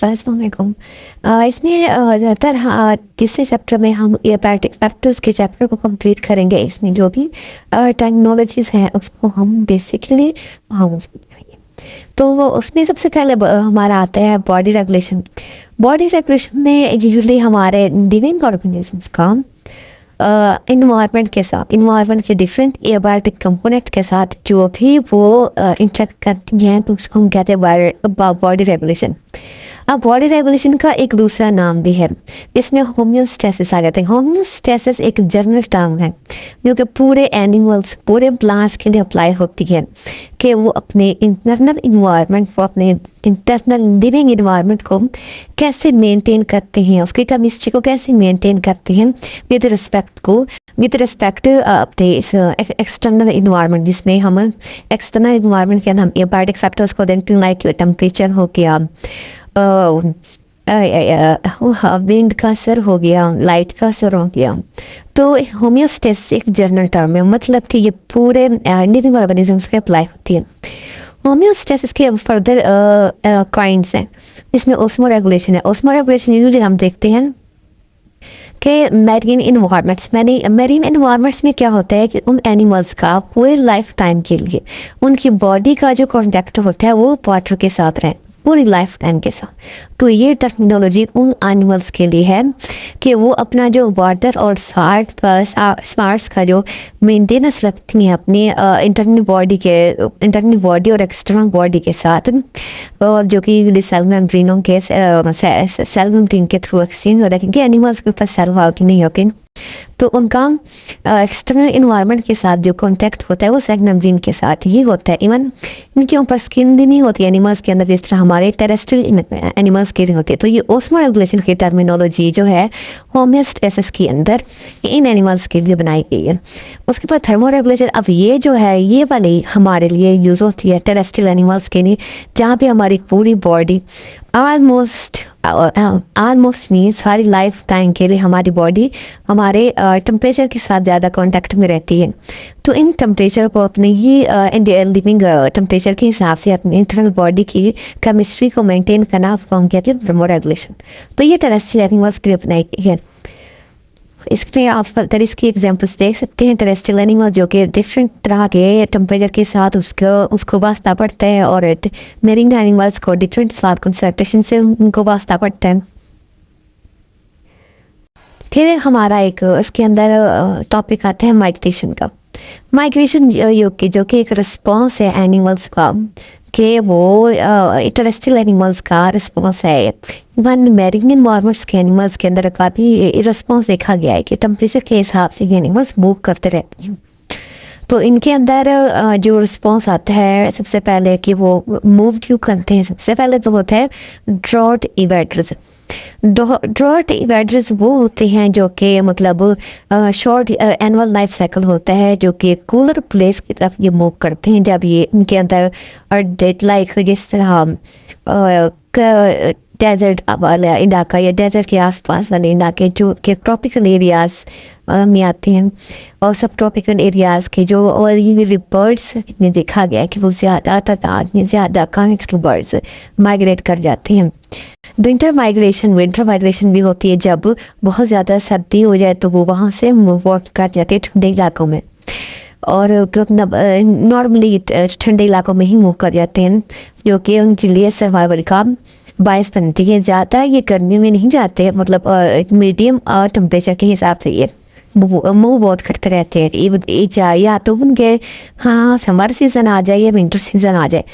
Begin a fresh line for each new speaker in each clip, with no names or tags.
अस्सलाम वालेकुम। इसमें ज़्यादातर तीसरे चैप्टर में हम एबायोटिक फैक्टर्स के चैप्टर को कंप्लीट करेंगे। इसमें जो भी टर्मिनोलॉजीज़ हैं उसको हम बेसिकली करेंगे। तो वो उसमें सबसे पहले हमारा आता है बॉडी रेगुलेशन। बॉडी रेगुलेशन में यूजुअली हमारे लिविंग ऑर्गेनिजम्स का इन्वायरमेंट के साथ, इन्वायरमेंट के डिफरेंट एबायोटिक कंपोनेंट के साथ जो भी वो इंटरेक्ट करती हैं तो उसको हम कहते हैं बॉडी रेगुलेशन। अब बॉडी रेगुलेशन का एक दूसरा नाम भी है, इसमें होम्योस्टेसिस आ जाते हैं। होम्योस्टेसिस एक जनरल टर्म है जो कि पूरे एनिमल्स, पूरे प्लांट्स के लिए अप्लाई होती है कि वो अपने इंटरनल इन्वायरमेंट को, अपने इंटरनल लिविंग इन्वायरमेंट को कैसे मेंटेन करते हैं, उसकी केमिस्ट्री को कैसे मेंटेन करते हैं विद रिस्पेक्ट अपने इस एक्सटर्नल इन्वायरमेंट, जिसमें हम एक्सटर्नल इन्वायरमेंट के अंदर हम एबायोटिक फैक्टर्स को देखते हैं, लाइक टेम्परेचर हो गया, विंड का असर हो गया, लाइट का असर हो गया। तो होम्योस्टेसिस एक जनरल टर्म है, मतलब कि ये पूरे लिविंग ऑर्गेनिजम्स पे अप्लाई होती है। होम्योस्टेसिस के फर्दर काइंड्स हैं, इसमें ओस्मो रेगुलेशन है। ओस्मो रेगुलेशन यूजुअली हम देखते हैं कि मैरीन इन्वायरमेंट्स में क्या होता है कि उन एनिमल्स का पूरे लाइफ टाइम के लिए उनकी बॉडी का जो कॉन्टैक्ट होता है वो वाटर के साथ रहे पूरी लाइफ टाइम के साथ। तो ये टर्मिनोलॉजी उन एनिमल्स के लिए है कि वो अपना जो वाटर और स्मार्ट्स का जो मेंटेनेंस रखती हैं अपनी इंटरनल बॉडी और एक्सटर्नल बॉडी के साथ, और जो कि सेल मेम्ब्रेनों के सेल मेम्ब्रेन के थ्रू एक्सचेंज होता है, क्योंकि एनिमल्स के ऊपर सेल वॉल नहीं होते, तो उनका एक्सटर्नल इन्वायरमेंट के साथ जो कांटेक्ट होता है वो सेल मेम्ब्रेन के साथ ही होता है। इवन इनके ऊपर स्किन भी नहीं होती एनिमल्स के अंदर, जिस तरह हमारे टेरेस्ट्रियल एनिमल्स के लिए होती है। तो ये ओस्मो रेगुलेशन की टर्मिनोलॉजी जो है होम्योस्टेसिस के अंदर इन एनिमल्स के लिए बनाई गई है। उसके बाद थर्मो रेगुलेशन, अब ये जो है ये वाली हमारे लिए यूज़ होती है टेरेस्ट्रियल एनिमल्स के लिए, जहाँ पे हमारी पूरी बॉडी ऑलमोस्ट मीन सारी लाइफ टाइम के लिए हमारी बॉडी हमारे टेम्परेचर के साथ ज़्यादा कांटेक्ट में रहती है। तो इन टेम्परेचर को अपने ये लिविंग टेम्परेचर के हिसाब से अपनी इंटरनल बॉडी की केमिस्ट्री को मेंटेन करना हम कहते हैं थर्मो रेगुलेशन। तो ये टेरेस्ट्रियल एनिमल्स के लिए अपनाई गई है। इसमें आप फर्दर इसकी एग्जांपल्स देख सकते हैं। टेरेस्ट्रियल एनिमल जो कि डिफरेंट तरह के टेम्परेचर के साथ उसको वास्ता पड़ता है, और मेरीन एनिमल्स को डिफरेंट स्वाद कंसंट्रेशन से उनको वास्ता पड़ता है। फिर हमारा एक इसके अंदर टॉपिक आता है माइग्रेशन का। माइग्रेशन जो कि एक रिस्पॉन्स है एनिमल्स का, कि वो टेरेस्ट्रियल एनिमल्स का रिस्पॉन्स है। इवन मैरीन इन्वायरमेंट्स के एनिमल्स के अंदर काफ़ी रिस्पॉन्स देखा गया है कि टेम्परेचर के हिसाब से ये एनिमल्स मूव करते रहते हैं। तो इनके अंदर जो रिस्पॉन्स आता है सबसे पहले कि वो मूव क्यों करते हैं, सबसे पहले तो होता है ड्रॉट इवेडर्स। ड्रॉट इवेडर्स वो होते हैं जो कि मतलब शॉर्ट एनुअल लाइफ साइकिल होता है, जो कि कूलर प्लेस की तरफ ये मूव करते हैं जब ये इनके अंदर डेट लाइक जिस तरह डेजर्ट वाला इलाका या डेजर्ट के आसपास वाले इलाके जो कि ट्रॉपिकल एरियाज़ में आते हैं, और सब ट्रॉपिकल एरियाज़ के जो और ये बर्ड्स ने देखा गया है कि वो ज़्यादा तादाद में ज़्यादा काइंड्स के बर्ड्स माइग्रेट कर जाते हैं। विंटर माइग्रेशन भी होती है जब बहुत ज़्यादा सर्दी हो जाए तो वो वहाँ से वॉक कर जाते हैं ठंडे इलाकों में, और नॉर्मली ठंडे इलाकों में ही मूव कर जाते हैं, जो कि उनके लिए सर्वाइवल का बायस बनती है। ज़्यादा ये गर्मी में नहीं जाते, मतलब मीडियम और टेम्परेचर के हिसाब से ये मूव बहुत करते रहते हैं, या तो उनके समर सीज़न आ जाए या विंटर सीज़न आ जाए।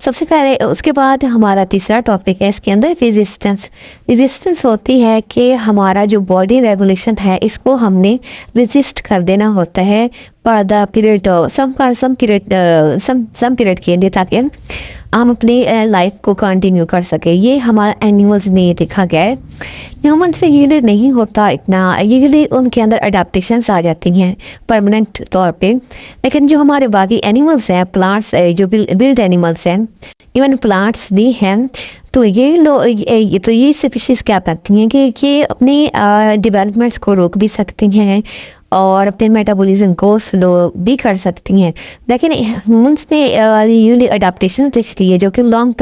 सबसे पहले उसके बाद हमारा तीसरा टॉपिक है इसके अंदर रेजिस्टेंस होती है कि हमारा जो बॉडी रेगुलेशन है इसको हमने रेजिस्ट कर देना होता है for the period some period के लिए, ताकि हम अपनी लाइफ को कंटिन्यू कर सके। ये हमारा एनिमल्स में देखा गया है। ह्यूमन्स में ये नहीं होता इतना, ये उनके अंदर अडेप्टेशंस आ जाती हैं परमानेंट तौर पे, लेकिन जो हमारे बाकी एनिमल्स हैं, प्लांट्स जो बिल्ड एनिमल्स हैं, इवन प्लांट्स भी हैं, तो ये स्पीशीज़ क्या करती हैं कि ये अपने डेवलपमेंट्स को रोक भी सकती हैं और अपने मेटाबॉलिज्म को स्लो भी कर सकती हैं। लेकिन ह्यूमंस में यूजली अडाप्टेशन दिखती है जो कि लॉन्ग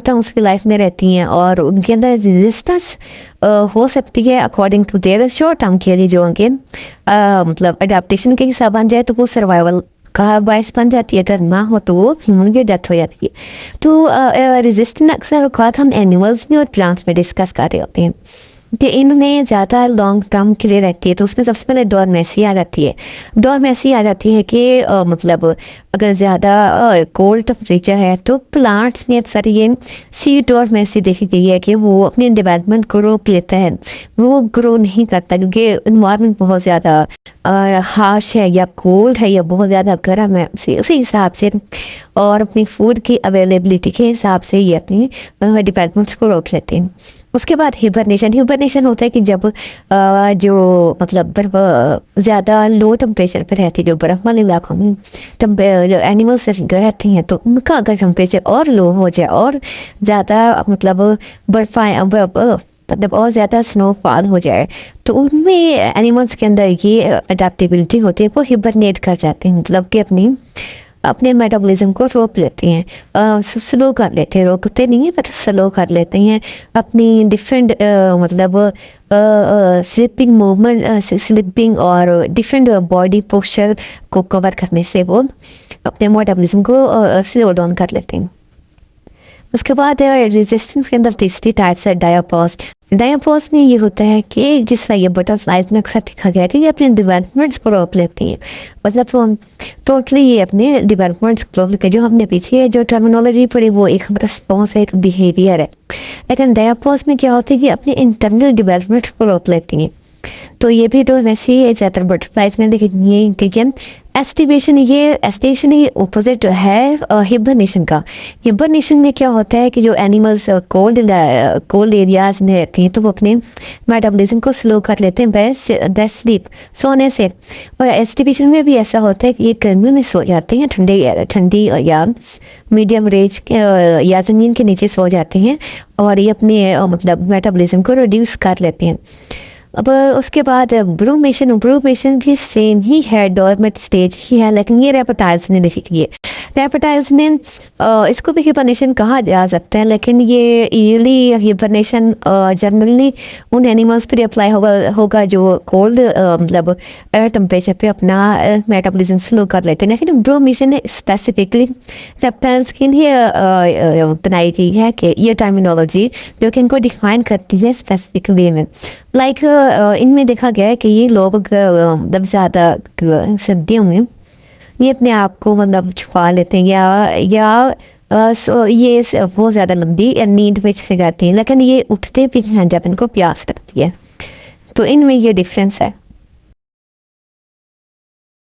टर्म उसकी लाइफ में रहती हैं, और उनके अंदर रेजिस्टेंस हो सकती है according to their short term के लिए, जो उनके मतलब अडाप्टेशन के हिसाब बन जाए तो वो सर्वाइवल का बायस बन जाती है, अगर ना हो तो वो ह्यूमन की डेथ हो जाती है। तो रेजिस्टेंट अक्सर औकात हम एनिमल्स में और प्लांट्स में डिस्कस कर रहे होते हैं कि इनमें ज़्यादा लॉन्ग टर्म के लिए रहती है। तो उसमें सबसे पहले डॉर्मेसी आ जाती है। डॉर्मेसी आ जाती है कि मतलब अगर ज़्यादा कोल्ड टेम्परेचर है तो प्लांट्स में अक्सर ये सी डॉर्मेसी देखी गई है कि वो अपने डेवलपमेंट को रोक लेता है, वो ग्रो नहीं करता क्योंकि इन्वायरमेंट बहुत ज़्यादा हार्श है या कोल्ड है या बहुत ज़्यादा गर्म है, उसी हिसाब से और अपनी फूड की अवेलेबिलिटी के हिसाब से ये अपनी डिवेलपमेंट्स को रोक लेते हैं। उसके बाद हिबरनेशन होता है कि जब जो मतलब बर्फ ज़्यादा लो टेम्परेचर पर रहती है, जो बर्फ वाले इलाकों में जो एनिमल्स रहती हैं, तो उनका अगर टेम्परेचर और लो हो जाए और ज़्यादा मतलब मतलब और ज़्यादा स्नोफॉल हो जाए तो उनमें एनिमल्स के अंदर ये अडेप्टेबिलिटी होती है, वो हिबरनेट कर जाते हैं, मतलब कि अपने मेटाबॉलिज्म को रोक लेते हैं, स्लो कर लेते हैं, रोकते नहीं हैं पर स्लो कर लेते हैं अपनी डिफरेंट मतलब स्लिपिंग मूवमेंट स्लिपिंग और डिफरेंट बॉडी पोस्चर को कवर करने से वो अपने मेटाबॉलिज्म को स्लो डाउन कर लेते हैं। उसके बाद रेजिस्टेंस के अंदर तीसरी टाइप्स है डायापॉज। डायापॉज में ये होता है कि जिस तरह ये बटरफ्लाइज में अक्सर देखा गया है कि ये अपने डेवलपमेंट्स को रोक लेती हैं, मतलब टोटली ये अपने डेवलपमेंट्स को रोक लेते हैं। जो हमने पीछे जो टर्मिनोलॉजी पढ़ी वो एक रिस्पॉन्स है, एक बिहेवियर है, लेकिन डायापॉज में क्या होता है कि अपने इंटरनल डेवलपमेंट को रोक लेती हैं। तो ये भी तो वैसे ही ज़्यादातर बटरफ्लाइज में देखिए ठीक है। एस्टिवेशन ये ऑपोजिट है हिबरनेशन का। हिबरनेशन में क्या होता है कि जो एनिमल्स कोल्ड एरियाज में रहती हैं तो वो अपने मेटाबॉलिज्म को स्लो कर लेते हैं बेस्ट स्लीप, सोने से। और एस्टिवेशन में भी ऐसा होता है कि ये गर्मियों में सो जाते हैं, ठंडी या मीडियम रेंज या ज़मीन के नीचे सो जाते हैं और ये अपने मतलब मेटाबॉलिज्म को रिड्यूस कर लेते हैं। अब उसके बाद ब्रूमेशन भी सेम ही है, डॉर्मेंट स्टेज ही है, लेकिन ये रेप्टाइल्स ने नहीं की है। रेप्टाइल्स में इसको भी हिबरनेशन कहा जा सकता है, लेकिन ये ईयरली हिबरनेशन जनरली उन एनिमल्स पर अप्लाई होगा जो कोल्ड मतलब एयर टेम्परेचर पे अपना मेटाबॉलिज्म स्लो कर लेते हैं। लेकिन ब्रूमेशन स्पेसिफिकली रेप्टाइल्स के लिए बनाई गई है कि ये टर्मिनोलॉजी जो कि इनको डिफाइन करती है स्पेसिफिक वे में। लाइक इनमें देखा गया है कि ये लोग मतलब ज़्यादा सर्दियों में ये अपने आप को मतलब छुपा लेते हैं या ये बहुत ज़्यादा लंबी नींद में चले जाती हैं, लेकिन ये उठते भी हैं जब इनको प्यास लगती है। तो इनमें ये डिफरेंस है।